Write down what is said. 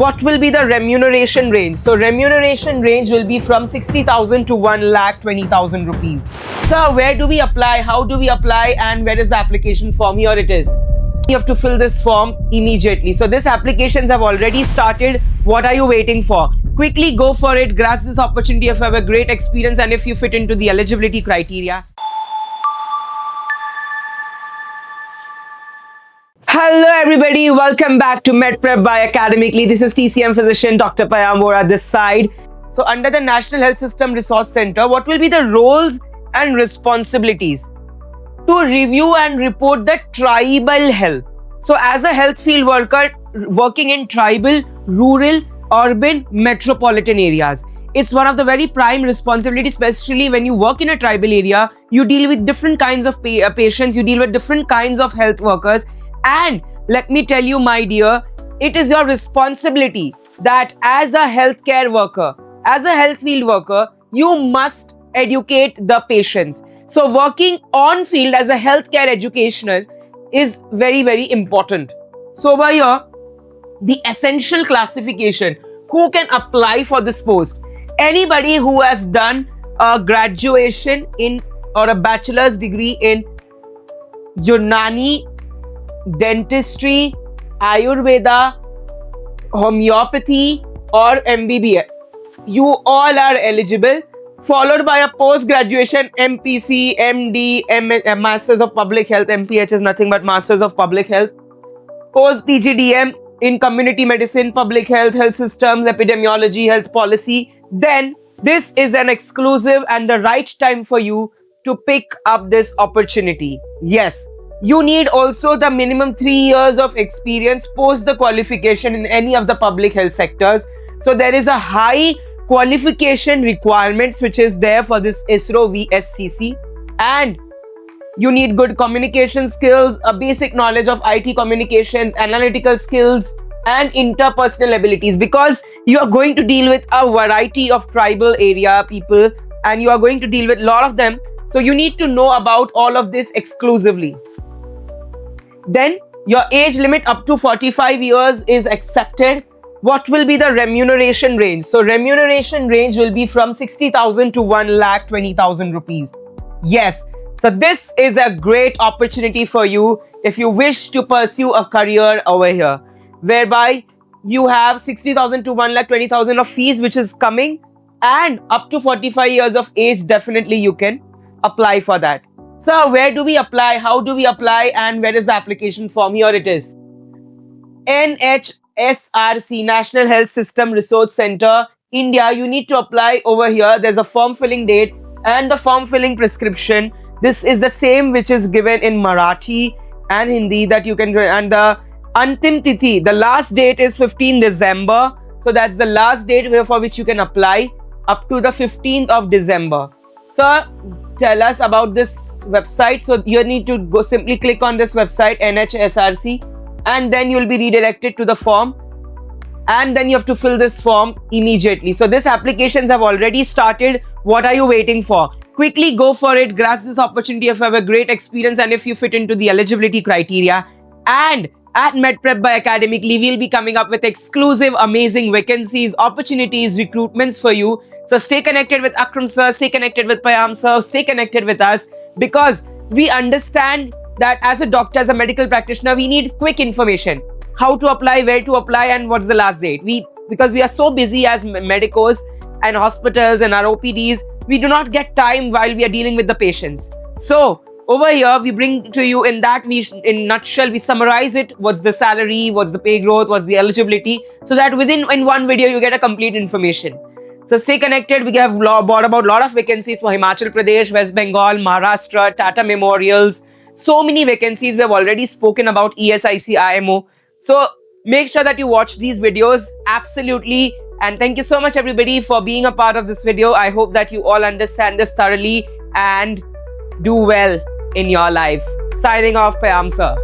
what will be the remuneration range? So remuneration range will be from 60,000 to 1,20,000 rupees. So where do we apply? How do we apply? And where is the application form? Here it is. You have to fill this form immediately. So these applications have already started. What are you waiting for? Quickly go for it. Grasp this opportunity if you have a great experience and if you fit into the eligibility criteria. Hello everybody, welcome back to MedPrep by Academically. This is TCM physician Dr. Payam Vora this side. So under the National Health System Resource Center, what will be the roles and responsibilities? To review and report the tribal health. So as a health field worker working in tribal, rural, urban, metropolitan areas, it's one of the very prime responsibilities, especially when you work in a tribal area. You deal with different kinds of patients, you deal with different kinds of health workers. And let me tell you, my dear, it is your responsibility that as a healthcare worker, as a health field worker, you must educate the patients. So working on field as a healthcare educational is very, very important. So over here, the essential classification, who can apply for this post? Anybody who has done a graduation in or a bachelor's degree in Unani, dentistry, Ayurveda, homeopathy or MBBS. You all are eligible, followed by a post-graduation MPC, MD, Masters of Public Health. MPH is nothing but Masters of Public Health. Post-PGDM in Community Medicine, Public Health, Health Systems, Epidemiology, Health Policy. Then this is an exclusive and the right time for you to pick up this opportunity. Yes. You need also the minimum 3 years of experience post the qualification in any of the public health sectors. So there is a high qualification requirements which is there for this ISRO VSCC. And you need good communication skills, a basic knowledge of IT communications, analytical skills and interpersonal abilities, because you are going to deal with a variety of tribal area people and you are going to deal with a lot of them. So you need to know about all of this exclusively. Then your age limit up to 45 years is accepted. What will be the remuneration range? So remuneration range will be from 60,000 to 1,20,000 rupees. Yes. So this is a great opportunity for you if you wish to pursue a career over here, whereby you have 60,000 to 1,20,000 of fees which is coming, and up to 45 years of age, definitely you can apply for that. So where do we apply? How do we apply? And where is the application form? Here it is. NHSRC, National Health System Resource Center, India. You need to apply over here. There's a form filling date and the form filling prescription. This is the same which is given in Marathi and Hindi that you can, and the Antim Tithi, the last date is 15 December. So that's the last date for which you can apply up to the 15th of December. So tell us about this website. So you need to go simply click on this website NHSRC and then you'll be redirected to the form, and then you have to fill this form immediately. So these applications have already started. What are you waiting for? Quickly go for it. Grasp this opportunity if you have a great experience and if you fit into the eligibility criteria. And at MedPrep by Academically, we'll be coming up with exclusive, amazing vacancies, opportunities, recruitments for you. So stay connected with Akram sir, stay connected with Payam sir, stay connected with us, because we understand that as a doctor, as a medical practitioner, we need quick information. How to apply, where to apply, and what's the last date. Because we are so busy as medicos and hospitals and our OPDs, we do not get time while we are dealing with the patients. So over here, we bring to you in in nutshell, we summarize it. What's the salary, what's the pay growth, what's the eligibility, so that in one video, you get a complete information. So stay connected. We have brought about a lot of vacancies for Himachal Pradesh, West Bengal, Maharashtra, Tata Memorials. So many vacancies. We have already spoken about ESIC, IMO. So make sure that you watch these videos. Absolutely. And thank you so much everybody for being a part of this video. I hope that you all understand this thoroughly and do well in your life. Signing off, Payam sir.